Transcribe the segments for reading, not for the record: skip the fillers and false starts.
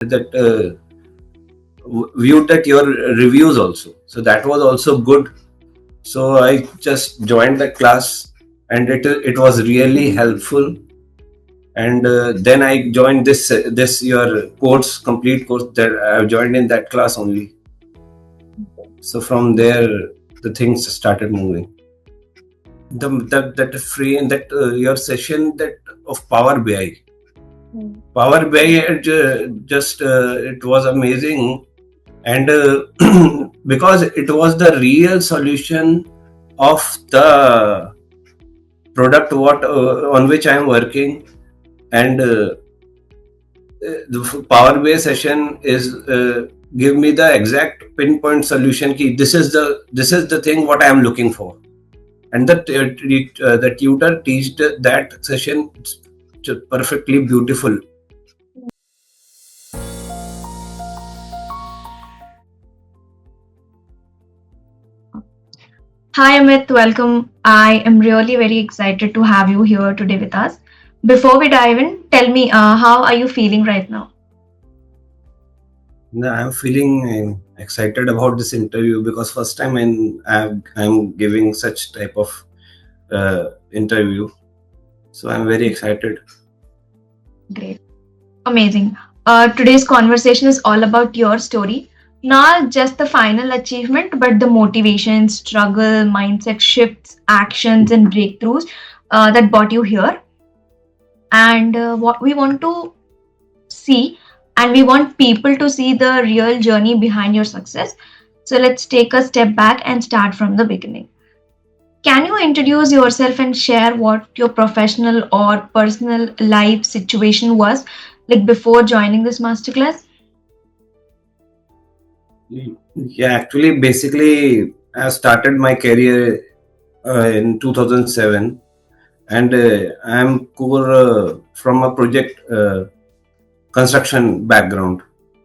that viewed that your reviews also. So that was also good. So I just joined the class, and it was really helpful. And then I joined this your complete course that I joined in that class only. So from there, the things started moving. That free in that your session that of Power BI. Power BI it was amazing, and because it was the real solution of the product on which I am working, and the Power BI session is give me the exact pinpoint solution. This is the thing what I am looking for, and the tutor teached that session perfectly beautiful. Hi Amit, welcome. I am really very excited to have you here today with us. Before we dive in, tell me, how are you feeling right now? I'm feeling excited about this interview because first time I'm giving such type of interview, so I'm very excited. Great. Amazing. Today's conversation is all about your story, not just the final achievement, but the motivation, struggle, mindset shifts, actions, and breakthroughs that brought you here. And what we want to see, and we want people to see the real journey behind your success. So let's take a step back and start from the beginning. Can you introduce yourself and share what your professional or personal life situation was like before joining this masterclass? Yeah, actually, basically, I started my career in 2007, and I'm core from a project construction background.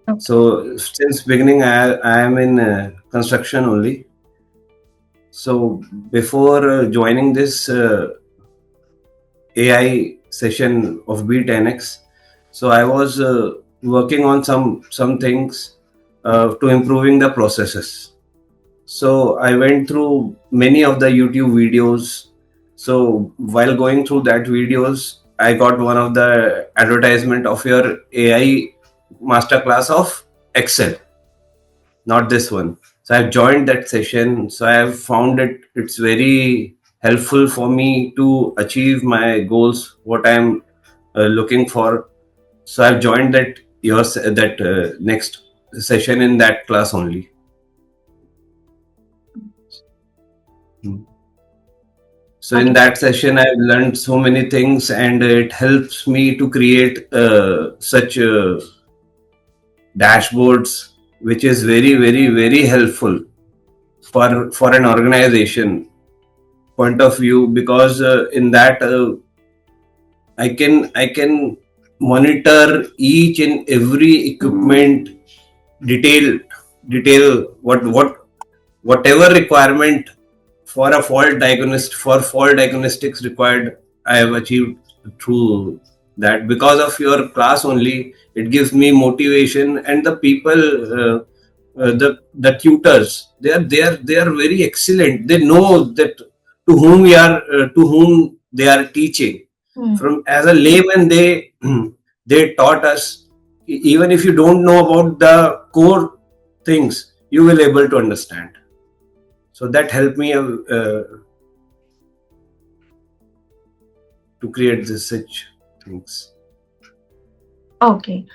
Okay. So since beginning, I am in construction only. So before joining this AI session of Be10x, so I was working on some things to improving the processes. So I went through many of the YouTube videos. So while going through that videos, I got one of the advertisement of your AI masterclass of Excel, not this one. So I've joined that session. So I have found it's very helpful for me to achieve my goals, what I'm looking for. So I've joined that next session in that class only. So in that session, I've learned so many things, and it helps me to create such dashboards, which is very, very, very helpful for an organization point of view, because in that I can monitor each and every equipment detail whatever requirement for fault diagnostics required, I have achieved through that. Because of your class only, it gives me motivation, and the people, the tutors, they are very excellent. They know that to whom they are teaching. From as a layman, they taught us. Even if you don't know about the core things, you will able to understand. So that helped me to create such things. Okay.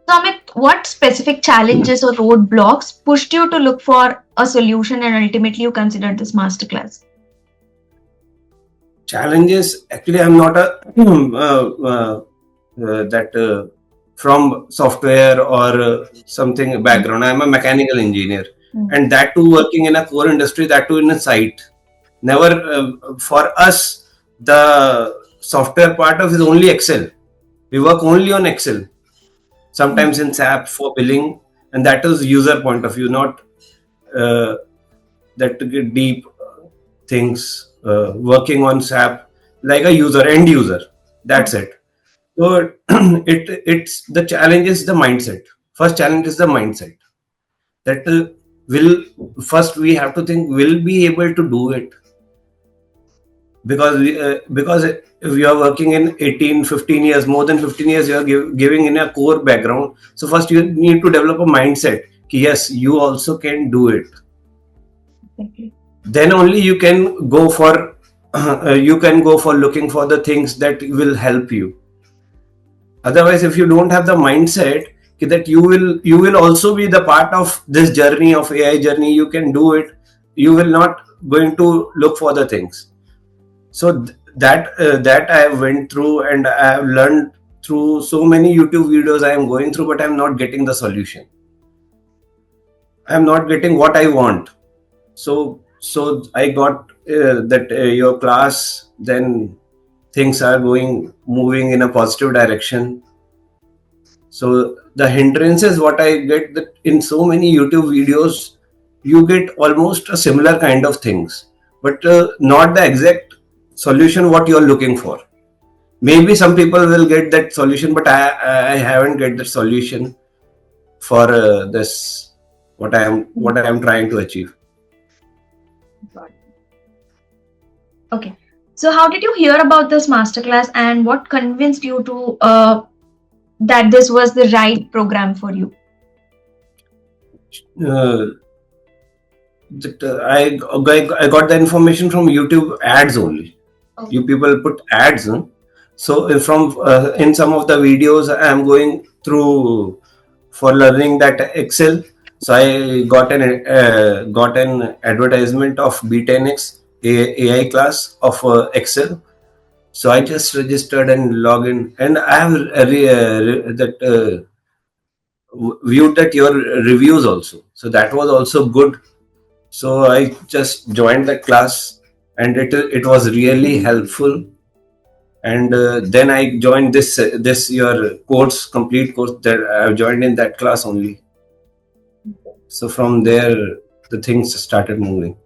So, Amit, what specific challenges or roadblocks pushed you to look for a solution and ultimately you considered this masterclass? Challenges, actually, I'm not a that from software or something background. I'm a mechanical engineer, and that too working in a core industry, that too in a site. Never for us, the software part of is only Excel. We work only on Excel, sometimes in SAP for billing, and that is user point of view, not that deep things. Working on SAP like a end user. That's it. So it's the challenge is the mindset. First challenge is the mindset. That will first we have to think, will be able to do it, because if you are working in 18 15 years, more than 15 years, you are giving in a core background. So first you need to develop a mindset ki yes, you also can do it. Exactly. Then only you can go for looking for the things that will help you. Otherwise, if you don't have the mindset that you will also be the part of this journey of AI journey, you can do it, you will not going to look for the things. So that I went through, and I have learned through so many YouTube videos I am going through, but I am not getting the solution. I am not getting what I want. So I got that your class, then things are moving in a positive direction. So the hindrances what I get, that in so many YouTube videos you get almost a similar kind of things, but not the exact solution what you are looking for. Maybe some people will get that solution, but I haven't get the solution for this what I am trying to achieve. Got it. Okay. So how did you hear about this masterclass, and what convinced you to that this was the right program for you? I got the information from YouTube ads only. Okay. You people put ads, huh? So from in some of the videos I am going through for learning that Excel. So I got an advertisement of Be10x AI class of Excel. So I just registered and logged in, and I have viewed that your reviews also. So that was also good. So I just joined the class, and it was really helpful. And then I joined this your complete course that I have joined in that class only. So from there the things started moving.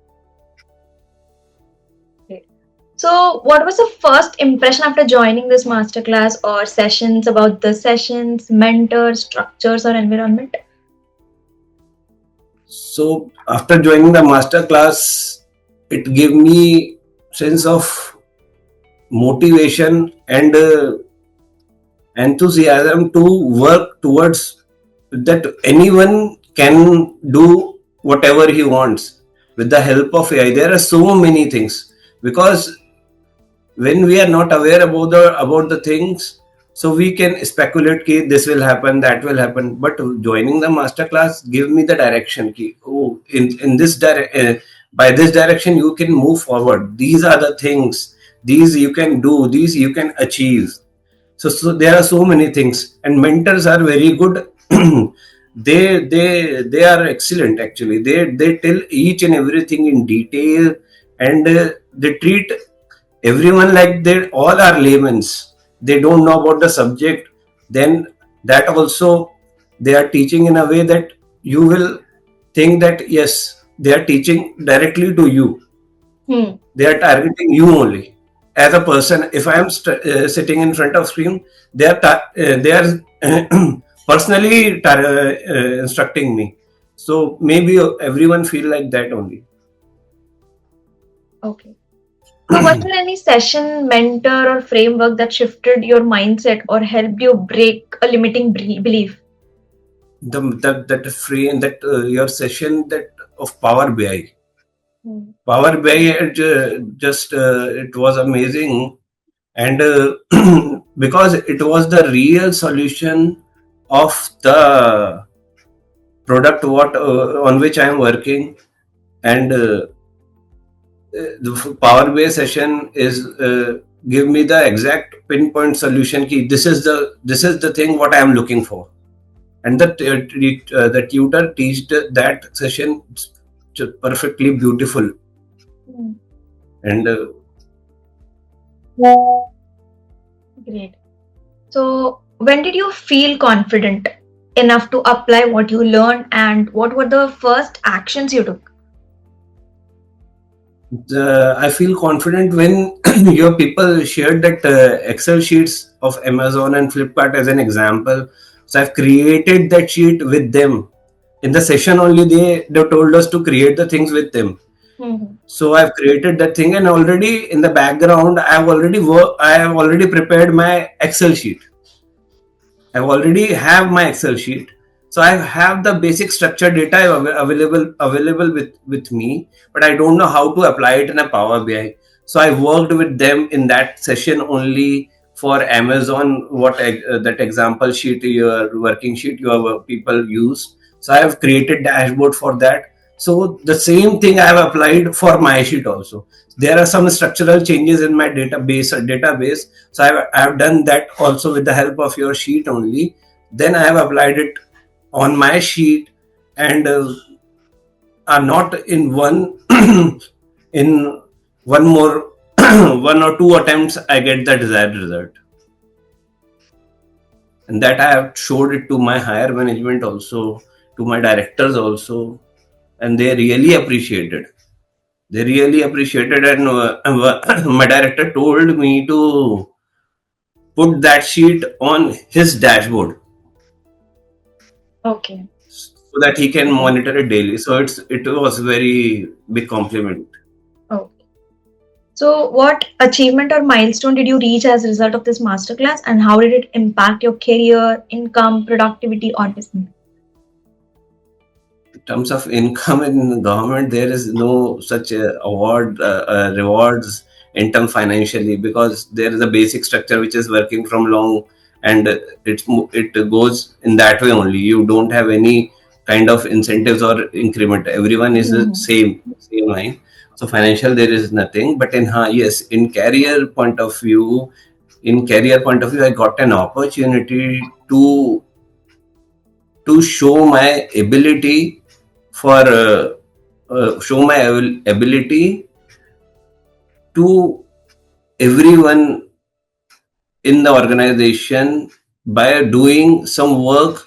So what was the first impression after joining this masterclass or sessions, about the sessions, mentors, structures, or environment? So after joining the master class, it gave me sense of motivation and enthusiasm to work towards that anyone can do whatever he wants with the help of AI. There are so many things, because when we are not aware about the things, so we can speculate ki this will happen, that will happen. But joining the masterclass give me the direction ki, oh, in this by this direction you can move forward. These are the things. These you can do. These you can achieve. So there are so many things, and mentors are very good. They are excellent actually. They tell each and everything in detail, and they treat everyone like they all are laymen's. They don't know about the subject. Then that also they are teaching in a way that you will think that yes, they are teaching directly to you. They are targeting you only as a person. If I am sitting in front of screen, they are personally instructing me. So maybe everyone feel like that only. Okay. So was there any session, mentor, or framework that shifted your mindset or helped you break a limiting belief? That free that your session that of PowerBI. PowerBI just it was amazing, and because it was the real solution of the product what on which I am working, and the PowerBI session is give me the exact pinpoint solution key. This is the thing what I am looking for, and the tutor teached that session perfectly beautiful. And Great. So when did you feel confident enough to apply what you learned, and what were the first actions you took? I feel confident when your people shared that Excel sheets of Amazon and Flipkart as an example. So I've created that sheet with them. In the session only, they told us to create the things with them. So I've created that thing, and already in the background, I have already prepared my Excel sheet. I already have my Excel sheet. So I have the basic structured data available with me, but I don't know how to apply it in a Power BI. So I worked with them in that session only for Amazon, that example sheet, your working sheet, your people use. So I have created dashboard for that. So the same thing I have applied for my sheet also. There are some structural changes in my database. So I have done that also with the help of your sheet only. Then I have applied it on my sheet, and are not in one in one more one or two attempts I get the desired result. And that I have showed it to my higher management also, to my directors also, and they really appreciated. They really appreciated, and my director told me to put that sheet on his dashboard. Okay. So that he can monitor it daily. So it was very big compliment. Okay. So, what achievement or milestone did you reach as a result of this masterclass, and how did it impact your career, income, productivity, or business? In terms of income in government, there is no such rewards in term financially, because there is a basic structure which is working from long, and it goes in that way only. You don't have any kind of incentives or increment. Everyone is the same line. So financial, there is nothing. But yes, in career point of view, I got an opportunity to show my ability for show my ability to everyone in the organization by doing some work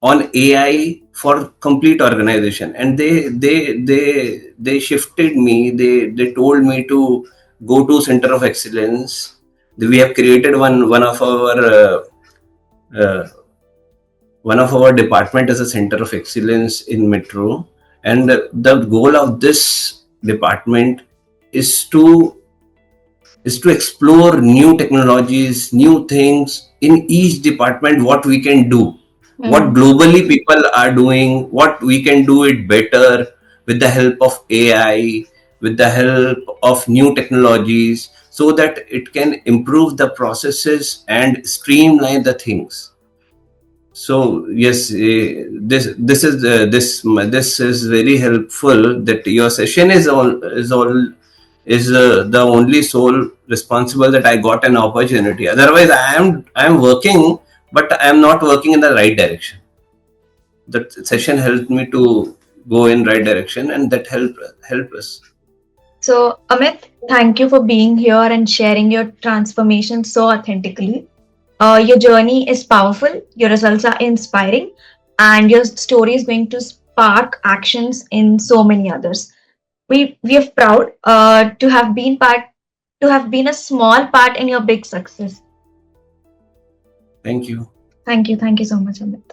on AI for complete organization. And they shifted me. They told me to go to Center of Excellence. We have created uh, one of our department as a Center of Excellence in Metro, and the goal of this department is to explore new technologies, new things in each department, what we can do, what globally people are doing, what we can do it better with the help of AI, with the help of new technologies, so that it can improve the processes and streamline the things. So yes, this is very helpful, that your session is the only sole responsible that I got an opportunity. Otherwise, I am working, but I am not working in the right direction. That session helped me to go in right direction, and that helped us. So, Amit, thank you for being here and sharing your transformation so authentically. Your journey is powerful, your results are inspiring, and your story is going to spark actions in so many others. We are proud to have been a small part in your big success. Thank you. Thank you so much, Amit.